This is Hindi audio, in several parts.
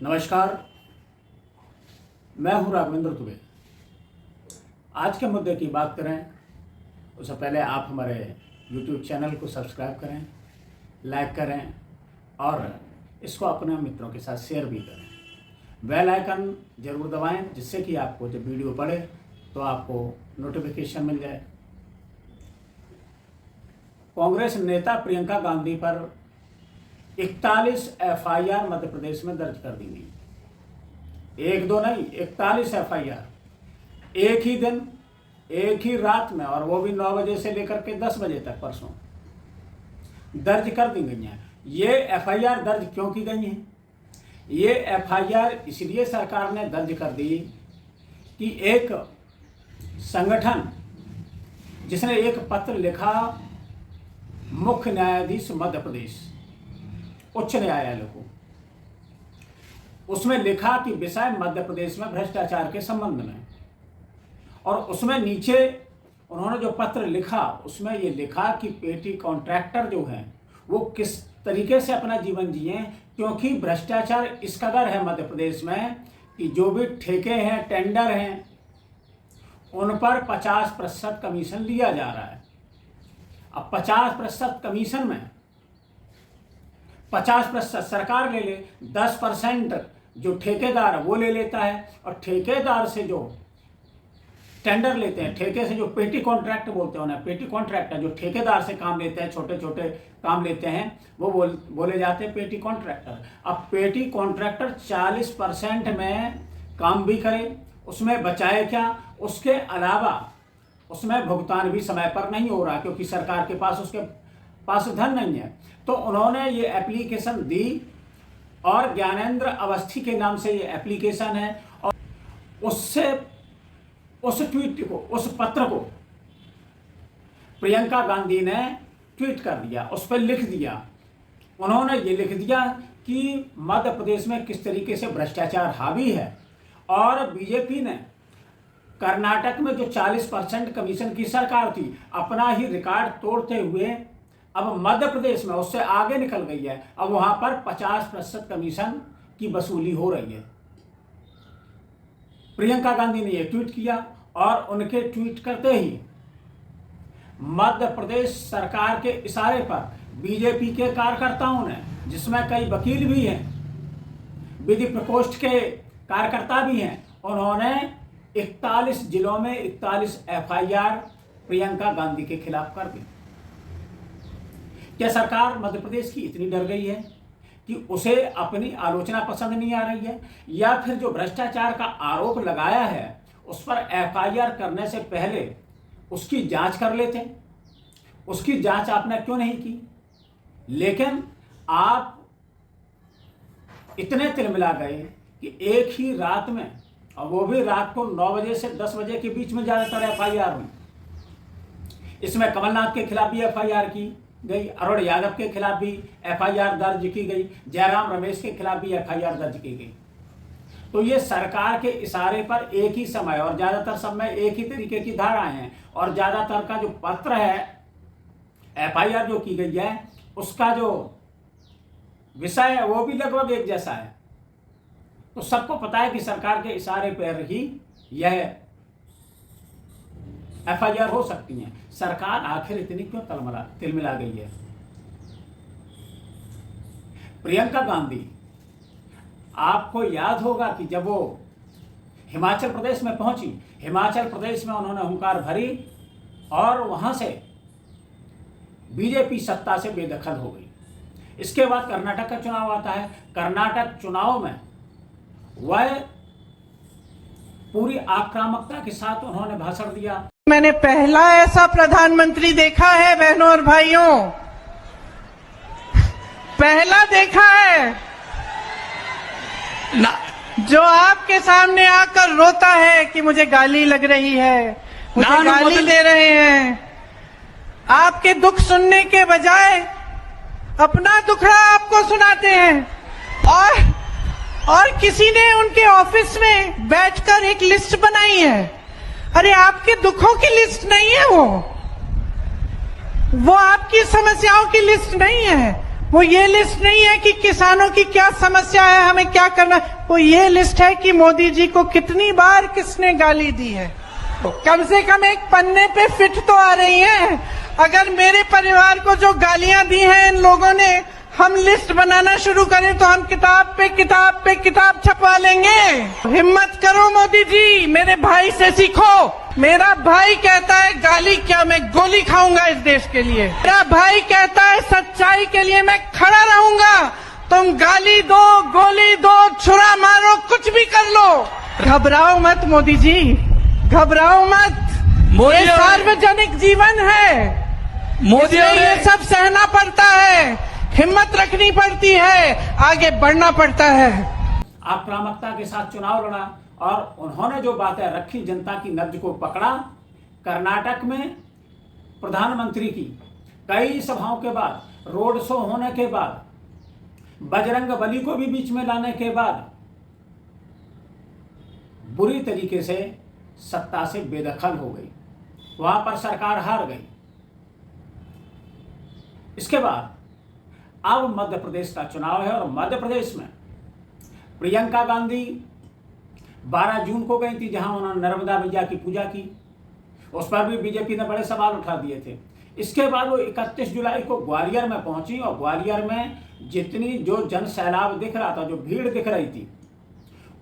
नमस्कार, मैं हूं राघवेंद्र दुबे। आज के मुद्दे की बात करें उससे पहले आप हमारे YouTube चैनल को सब्सक्राइब करें, लाइक करें और इसको अपने मित्रों के साथ शेयर भी करें। बेल आइकन जरूर दबाएं जिससे कि आपको जब वीडियो पड़े तो आपको नोटिफिकेशन मिल जाए। कांग्रेस नेता प्रियंका गांधी पर 41 FIR मध्य प्रदेश में दर्ज कर दी गई। एक दो नहीं, 41 FIR एक ही दिन, एक ही रात में, और वो भी 9 बजे से लेकर के 10 बजे तक परसों दर्ज कर दी गई हैं। ये FIR दर्ज क्यों की गई हैं? ये FIR इसलिए सरकार ने दर्ज कर दी कि एक संगठन जिसने एक पत्र लिखा मुख्य न्यायाधीश मध्य प्रदेश उच्च न्यायालय को, उसमें लिखा कि विषय मध्य प्रदेश में भ्रष्टाचार के संबंध में, और उसमें नीचे उन्होंने जो पत्र लिखा उसमें ये लिखा कि पेटी कॉन्ट्रैक्टर जो हैं वो किस तरीके से अपना जीवन जिए, क्योंकि भ्रष्टाचार इस कदर है मध्य प्रदेश में कि जो भी ठेके हैं, टेंडर हैं, उन पर 50% कमीशन लिया जा रहा है। अब 50% कमीशन में 50% सरकार ले ले, 10% जो ठेकेदार वो ले लेता है, और ठेकेदार से जो टेंडर लेते हैं, ठेके से जो पेटी कॉन्ट्रैक्ट बोलते हैं उन्हें, पेटी कॉन्ट्रैक्टर जो ठेकेदार से काम लेते हैं, छोटे छोटे काम लेते हैं, वो बोले जाते हैं पेटी कॉन्ट्रैक्टर। अब पेटी कॉन्ट्रैक्टर 40% में काम भी करे, उसमें बचाए क्या, उसके अलावा उसमें भुगतान भी समय पर नहीं हो रहा क्योंकि सरकार के पास उसके पास धन नहीं है। तो उन्होंने ये एप्लीकेशन दी और ज्ञानेंद्र अवस्थी के नाम से ये एप्लीकेशन है, और उससे उस ट्वीट को, उस पत्र को प्रियंका गांधी ने ट्वीट कर दिया, उस पर लिख दिया। उन्होंने ये लिख दिया कि मध्य प्रदेश में किस तरीके से भ्रष्टाचार हावी है, और बीजेपी ने कर्नाटक में जो 40% कमीशन की सरकार थी, अपना ही रिकॉर्ड तोड़ते हुए अब मध्य प्रदेश में उससे आगे निकल गई है। अब वहां पर 50% कमीशन की वसूली हो रही है। प्रियंका गांधी ने यह ट्वीट किया, और उनके ट्वीट करते ही मध्य प्रदेश सरकार के इशारे पर बीजेपी के कार्यकर्ताओं ने, जिसमें कई वकील भी हैं, विधि प्रकोष्ठ के कार्यकर्ता भी हैं, उन्होंने 41 जिलों में 41 FIR प्रियंका गांधी के खिलाफ कर दी। क्या सरकार मध्य प्रदेश की इतनी डर गई है कि उसे अपनी आलोचना पसंद नहीं आ रही है, या फिर जो भ्रष्टाचार का आरोप लगाया है उस पर FIR करने से पहले उसकी जांच कर लेते? उसकी जांच आपने क्यों नहीं की? लेकिन आप इतने तिलमिला गए कि एक ही रात में, और वो भी रात को 9 बजे से 10 बजे के बीच में ज़्यादातर FIR हुई। इसमें कमलनाथ के खिलाफ भी FIR की गई, अरुण यादव के खिलाफ भी FIR दर्ज की गई, जयराम रमेश के खिलाफ भी FIR दर्ज की गई। तो ये सरकार के इशारे पर एक ही समय और ज़्यादातर समय एक ही तरीके की धाराएं हैं, और ज़्यादातर का जो पत्र है, FIR जो की गई है, उसका जो विषय है वो भी लगभग एक जैसा है। तो सबको पता है कि सरकार के इशारे पर ही यह FIR हो सकती हैं। सरकार आखिर इतनी क्यों तिलमिला गई है? प्रियंका गांधी, आपको याद होगा कि जब वो हिमाचल प्रदेश में पहुंची, हिमाचल प्रदेश में उन्होंने हुंकार भरी और वहां से बीजेपी सत्ता से बेदखल हो गई। इसके बाद कर्नाटक का चुनाव आता है। कर्नाटक चुनाव में वह पूरी आक्रामकता के साथ उन्होंने भाषण दिया। मैंने पहला ऐसा प्रधानमंत्री देखा है बहनों और भाइयों, पहला देखा है ना, जो आपके सामने आकर रोता है कि मुझे गाली लग रही है, मुझे गाली दे रहे हैं। आपके दुख सुनने के बजाय अपना दुखड़ा आपको सुनाते हैं, और किसी ने उनके ऑफिस में बैठकर एक लिस्ट बनाई है। अरे आपके दुखों की लिस्ट नहीं है वो आपकी समस्याओं की लिस्ट नहीं है, वो ये लिस्ट नहीं है कि किसानों की क्या समस्या है, हमें क्या करना है। वो ये लिस्ट है कि मोदी जी को कितनी बार किसने गाली दी है। कम से कम एक पन्ने पे फिट तो आ रही है। अगर मेरे परिवार को जो गालियां दी हैं इन लोगों ने, हम लिस्ट बनाना शुरू करें तो हम किताब पे किताब छपवा लेंगे। हिम्मत करो मोदी जी, मेरे भाई से सीखो। मेरा भाई कहता है गाली क्या, मैं गोली खाऊंगा इस देश के लिए। मेरा भाई कहता है सच्चाई के लिए मैं खड़ा रहूंगा। तुम गाली दो, गोली दो, छुरा मारो, कुछ भी कर लो। घबराओ मत मोदी जी, घबराओ मत। ये सार्वजनिक जीवन है, मोदी ये सब सहना पड़ता है, हिम्मत रखनी पड़ती है, आगे बढ़ना पड़ता है। आक्रामकता के साथ चुनाव लड़ा और उन्होंने जो बातें रखी, जनता की नब्ज को पकड़ा। कर्नाटक में प्रधानमंत्री की कई सभाओं के बाद, रोड शो होने के बाद, बजरंग बली को भी बीच में लाने के बाद बुरी तरीके से सत्ता से बेदखल हो गई। वहां पर सरकार हार गई। इसके बाद अब मध्य प्रदेश का चुनाव है और मध्य प्रदेश में प्रियंका गांधी 12 जून को गई थी, जहां उन्होंने नर्मदा मैया की पूजा की। उस पर भी बीजेपी ने बड़े सवाल उठा दिए थे। इसके बाद वो 31 जुलाई को ग्वालियर में पहुंची और ग्वालियर में जितनी जो जन सैलाब दिख रहा था, जो भीड़ दिख रही थी,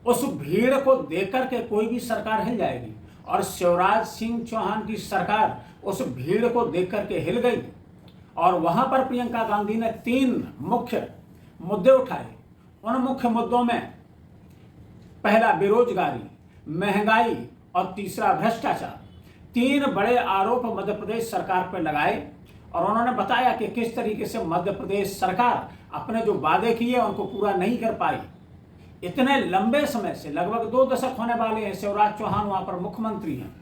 उस भीड़ को देख करके कोई भी सरकार हिल जाएगी। और शिवराज सिंह चौहान की सरकार उस भीड़ को देख करके हिल गई। और वहां पर प्रियंका गांधी ने 3 मुख्य मुद्दे उठाए। उन मुख्य मुद्दों में पहला बेरोजगारी, महंगाई और तीसरा भ्रष्टाचार। 3 बड़े आरोप मध्य प्रदेश सरकार पर लगाए और उन्होंने बताया कि किस तरीके से मध्य प्रदेश सरकार अपने जो वादे किए उनको पूरा नहीं कर पाई। इतने लंबे समय से, लगभग 2 दशक होने वाले हैं, शिवराज चौहान वहां पर मुख्यमंत्री हैं।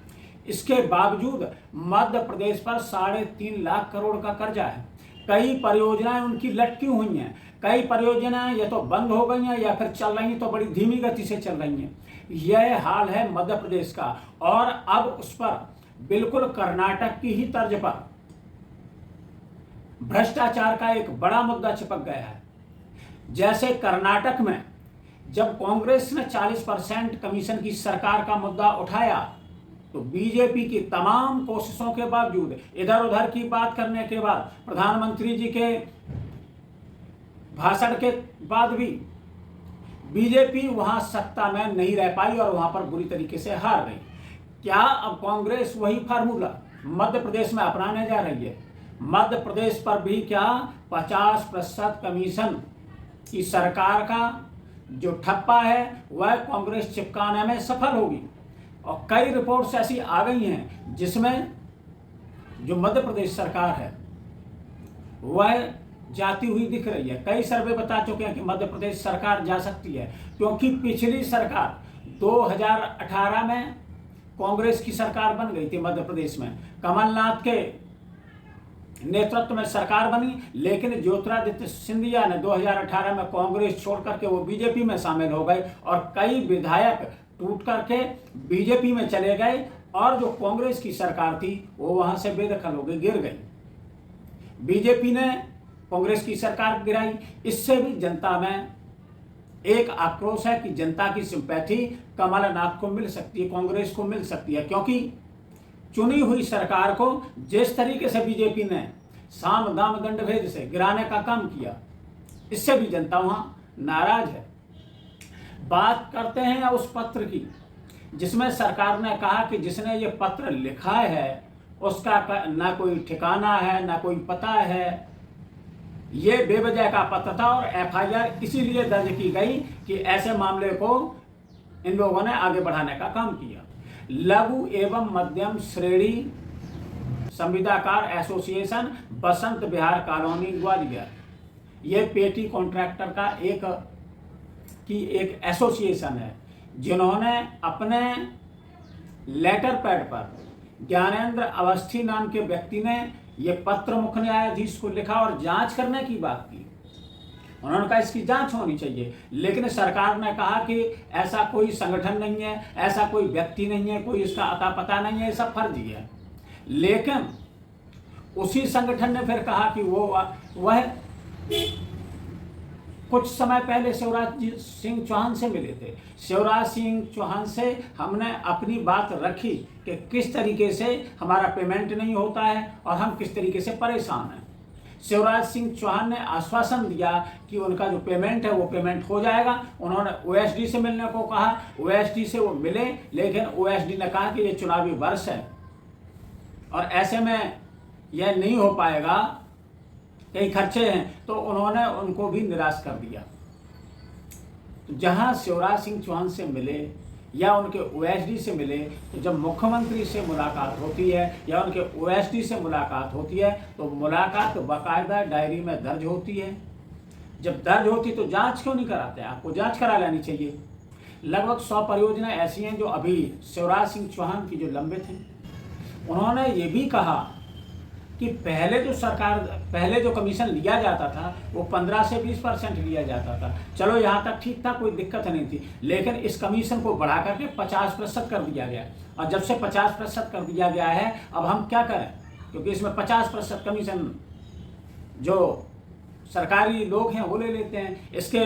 इसके बावजूद मध्य प्रदेश पर 3.5 लाख करोड़ का कर्जा है। कई परियोजनाएं उनकी लटकी हुई हैं। कई परियोजनाएं या तो बंद हो गई हैं या फिर चल रही हैं तो बड़ी धीमी गति से चल रही हैं। यह हाल है मध्य प्रदेश का। और अब उस पर बिल्कुल कर्नाटक की ही तर्ज पर भ्रष्टाचार का एक बड़ा मुद्दा चिपक गया है। जैसे कर्नाटक में जब कांग्रेस ने 40% कमीशन की सरकार का मुद्दा उठाया, तो बीजेपी की तमाम कोशिशों के बावजूद, इधर उधर की बात करने के बाद, प्रधानमंत्री जी के भाषण के बाद भी बीजेपी वहां सत्ता में नहीं रह पाई और वहां पर बुरी तरीके से हार गई। क्या अब कांग्रेस वही फार्मूला मध्य प्रदेश में अपनाने जा रही है? मध्य प्रदेश पर भी क्या 50% कमीशन की सरकार का जो ठप्पा है वह कांग्रेस चिपकाने में सफल होगी? और कई रिपोर्ट्स ऐसी आ गई हैं जिसमें जो मध्य प्रदेश सरकार है वह जाती हुई दिख रही है। कई सर्वे बता चुके हैं कि मध्य प्रदेश सरकार जा सकती है, क्योंकि पिछली सरकार 2018 में कांग्रेस की सरकार बन गई थी मध्य प्रदेश में। कमलनाथ के नेतृत्व में सरकार बनी, लेकिन ज्योतिरादित्य सिंधिया ने 2018 में कांग्रेस छोड़ करके वो बीजेपी में शामिल हो गए और कई विधायक टूट करके बीजेपी में चले गए और जो कांग्रेस की सरकार थी वो वहां से बेदखल हो गई, गिर गई। बीजेपी ने कांग्रेस की सरकार गिराई। इससे भी जनता में एक आक्रोश है कि जनता की सिंपैथी कमलनाथ को मिल सकती है, कांग्रेस को मिल सकती है, क्योंकि चुनी हुई सरकार को जिस तरीके से बीजेपी ने साम दाम दंड भेद से गिराने का काम किया, इससे भी जनता वहां नाराज है। बात करते हैं उस पत्र की जिसमें सरकार ने कहा कि जिसने ये पत्र लिखा है उसका ना कोई ठिकाना है ना कोई पता है। ये बेवजह का पत्र था और एफआईआर इसीलिए दर्ज की गई कि ऐसे मामले को इन लोगों ने आगे बढ़ाने का काम किया। लघु एवं मध्यम श्रेणी संविदाकार एसोसिएशन बसंत विहार कॉलोनी ग्वालियर, ये पेटी कॉन्ट्रैक्टर का एक एसोसिएशन है, जिन्होंने अपने लेटर पैड पर ज्ञानेंद्र अवस्थी नाम के व्यक्ति ने यह पत्र मुख्य न्यायाधीश को लिखा और जांच करने की बात की। उन्होंने कहा इसकी जांच होनी चाहिए, लेकिन सरकार ने कहा कि ऐसा कोई संगठन नहीं है, ऐसा कोई व्यक्ति नहीं है, कोई इसका अता पता नहीं है, ये सब फर्जी है। लेकिन उसी संगठन ने फिर कहा कि वह कुछ समय पहले शिवराज सिंह चौहान से मिले थे। शिवराज सिंह चौहान से हमने अपनी बात रखी कि किस तरीके से हमारा पेमेंट नहीं होता है और हम किस तरीके से परेशान हैं। शिवराज सिंह चौहान ने आश्वासन दिया कि उनका जो पेमेंट है वो पेमेंट हो जाएगा। उन्होंने ओएसडी से मिलने को कहा, ओएसडी से वो मिले, लेकिन ओएसडी ने कहा कि ये चुनावी वर्ष है और ऐसे में यह नहीं हो पाएगा, कई खर्चे हैं, तो उन्होंने उनको भी निराश कर दिया। तो जहां शिवराज सिंह चौहान से मिले या उनके ओएसडी से मिले, तो जब मुख्यमंत्री से मुलाकात होती है या उनके ओएसडी से मुलाकात होती है तो मुलाकात बाकायदा डायरी में दर्ज होती है। जब दर्ज होती तो जांच क्यों नहीं कराते? आपको जांच करा लेनी चाहिए। लगभग 100 परियोजनाएं ऐसी हैं जो अभी शिवराज सिंह चौहान की जो लंबित हैं। उन्होंने ये भी कहा कि पहले जो कमीशन लिया जाता था वो 15 से 20% लिया जाता था। चलो यहाँ तक ठीक था, कोई दिक्कत नहीं थी, लेकिन इस कमीशन को बढ़ा करके 50% कर दिया गया। और जब से 50% कर दिया गया है, अब हम क्या करें? क्योंकि इसमें 50% कमीशन जो सरकारी लोग हैं वो ले लेते हैं, इसके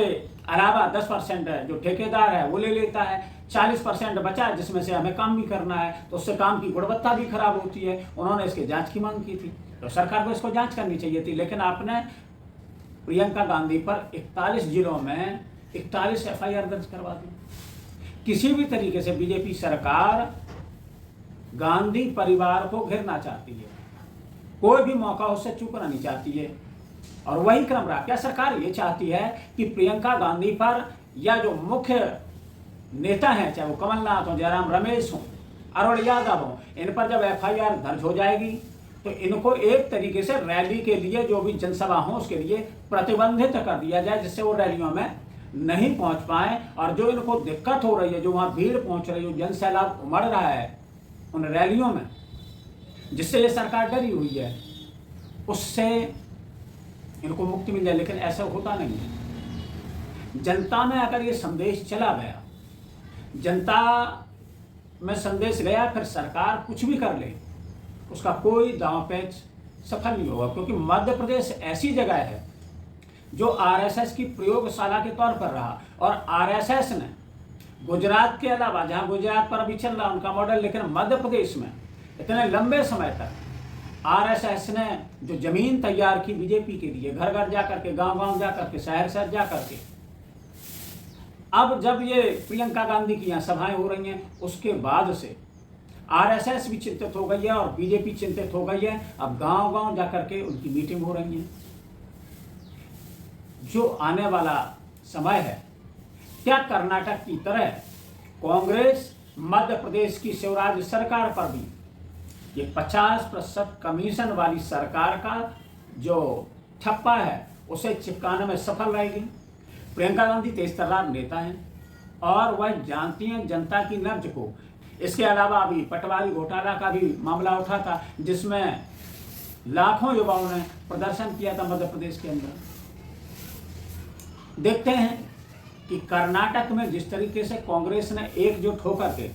अलावा 10% जो ठेकेदार है वो ले लेता है, 40% बचा जिसमें से हमें काम भी करना है, तो उससे काम की गुणवत्ता भी खराब होती है। उन्होंने इसके जांच की मांग की थी, तो सरकार को इसको जांच करनी चाहिए थी, लेकिन आपने प्रियंका गांधी पर 41 जिलों में 41 FIR दर्ज करवा दी। किसी भी तरीके से बीजेपी सरकार गांधी परिवार को घेरना चाहती है, कोई भी मौका उससे चूकना नहीं चाहती है, और वही क्रम रहा। क्या सरकार ये चाहती है कि प्रियंका गांधी पर या जो मुख्य नेता हैं, चाहे वो कमलनाथ हो, जयराम रमेश हो, अरुण यादव हो, इन पर जब FIR दर्ज हो जाएगी तो इनको एक तरीके से रैली के लिए, जो भी जनसभा हो उसके लिए प्रतिबंधित कर दिया जाए, जिससे वो रैलियों में नहीं पहुंच पाए। और जो इनको दिक्कत हो रही है, जो वहां भीड़ पहुंच रही है, जो जनसैलाब उमड़ रहा है उन रैलियों में, जिससे ये सरकार डरी हुई है, उससे इनको मुक्ति मिल जाए। लेकिन ऐसा होता नहीं है। जनता में अगर ये संदेश चला गया, जनता में संदेश गया, फिर सरकार कुछ भी कर ले, उसका कोई दांव पेच सफल नहीं होगा। क्योंकि मध्य प्रदेश ऐसी जगह है जो RSS की प्रयोगशाला के तौर पर रहा, और RSS ने गुजरात के अलावा, जहां गुजरात पर अभी चल रहा उनका मॉडल, लेकिन मध्य प्रदेश में इतने लंबे समय तक RSS ने जो जमीन तैयार की बीजेपी के लिए, घर घर जाकर के, गांव गांव जाकर के, शहर शहर जाकर के, अब जब ये प्रियंका गांधी की यहाँ सभाएं हो रही हैं, उसके बाद से RSS भी चिंतित हो गई है और बीजेपी चिंतित हो गई है। अब गांव गांव जाकर के उनकी मीटिंग हो रही है। जो आने वाला समय है, क्या कर्नाटक की तरह कांग्रेस मध्य प्रदेश की शिवराज सरकार पर भी ये 50% कमीशन वाली सरकार का जो ठप्पा है उसे चिपकाने में सफल रहेगी? प्रियंका गांधी तेज तर्रार नेता हैं और वह जानती हैं जनता की नब्ज को। इसके अलावा अभी पटवारी घोटाला का भी मामला उठा था, जिसमें लाखों युवाओं ने प्रदर्शन किया था मध्य प्रदेश के अंदर। देखते हैं कि कर्नाटक में जिस तरीके से कांग्रेस ने एकजुट होकर के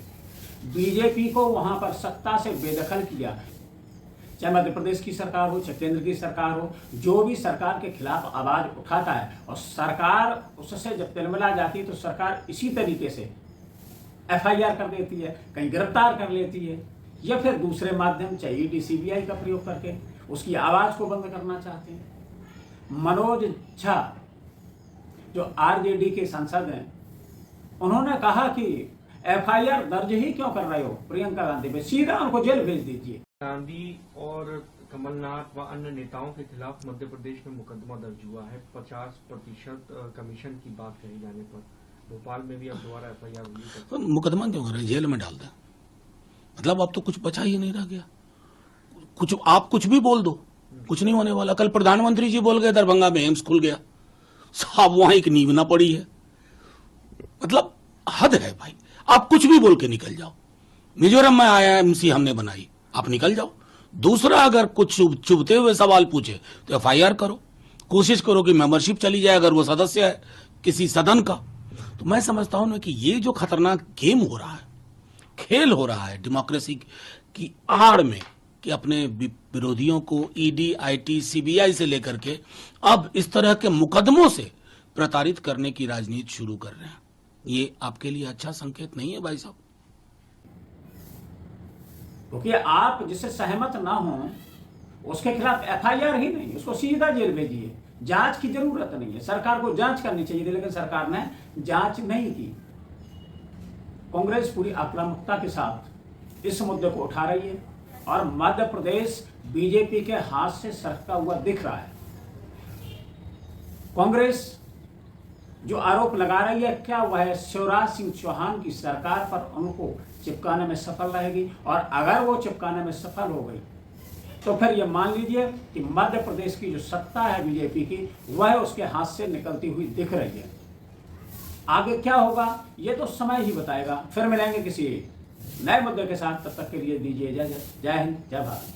बीजेपी को वहां पर सत्ता से बेदखल किया, चाहे मध्य प्रदेश की सरकार हो, चाहे केंद्र की सरकार हो, जो भी सरकार के खिलाफ आवाज उठाता है और सरकार उससे जब तिलमिला जाती है तो सरकार इसी तरीके से FIR कर देती है, कहीं गिरफ्तार कर लेती है, या फिर दूसरे माध्यम, चाहे ED CBI का प्रयोग करके उसकी आवाज को बंद करना चाहते हैं। मनोज झा जो RJD के सांसद हैं, उन्होंने कहा कि FIR दर्ज ही क्यों कर रहे हो प्रियंका गांधी पे, सीधा उनको जेल भेज दीजिए। गांधी और कमलनाथ व अन्य नेताओं के खिलाफ मध्य प्रदेश में मुकदमा दर्ज हुआ है। 50% कमीशन की बात कही जाने पर भोपाल में भी अब दोबारा FIR हुई है। तो मुकदमा क्यों कर रहे हैं? जेल में डाल दें। मतलब अब तो कुछ बचा ही नहीं रह गया। कुछ आप कुछ भी बोल दो, कुछ नहीं होने वाला। कल प्रधानमंत्री जी बोल गए दरभंगा में एम्स खुल गया, साहब वहां एक नींव ना पड़ी है। मतलब हद है भाई, आप कुछ भी बोल के निकल जाओ। मिजोरम में IIMC हमने बनाई, आप निकल जाओ। दूसरा, अगर कुछ चुभते हुए सवाल पूछे तो FIR करो, कोशिश करो कि मेंबरशिप चली जाए अगर वो सदस्य है किसी सदन का। तो मैं समझता हूं ना कि ये जो खतरनाक गेम हो रहा है, खेल हो रहा है डेमोक्रेसी की आड़ में, कि अपने विरोधियों को ईडी, आईटी, सीबीआई से लेकर के अब इस तरह के मुकदमों से प्रताड़ित करने की राजनीति शुरू कर रहे हैं। ये आपके लिए अच्छा संकेत नहीं है भाई साहब? क्योंकि आप जिससे सहमत ना हो उसके खिलाफ एफआईआर ही नहीं, उसको सीधा जेल भेजिए। जांच की जरूरत नहीं है, सरकार को जांच करनी चाहिए थी, लेकिन सरकार ने जांच नहीं की। कांग्रेस पूरी आक्रामकता के साथ इस मुद्दे को उठा रही है और मध्य प्रदेश बीजेपी के हाथ से सरकता हुआ दिख रहा है। कांग्रेस जो आरोप लगा रही है, क्या वह शिवराज सिंह चौहान की सरकार पर उनको चिपकाने में सफल रहेगी? और अगर वो चिपकाने में सफल हो गई तो फिर ये मान लीजिए कि मध्य प्रदेश की जो सत्ता है बीजेपी की, वह उसके हाथ से निकलती हुई दिख रही है। आगे क्या होगा ये तो समय ही बताएगा। फिर मिलेंगे किसी नए मुद्दे के साथ, तब तक के लिए दीजिए इजाजत। जय हिंद, जय भारत।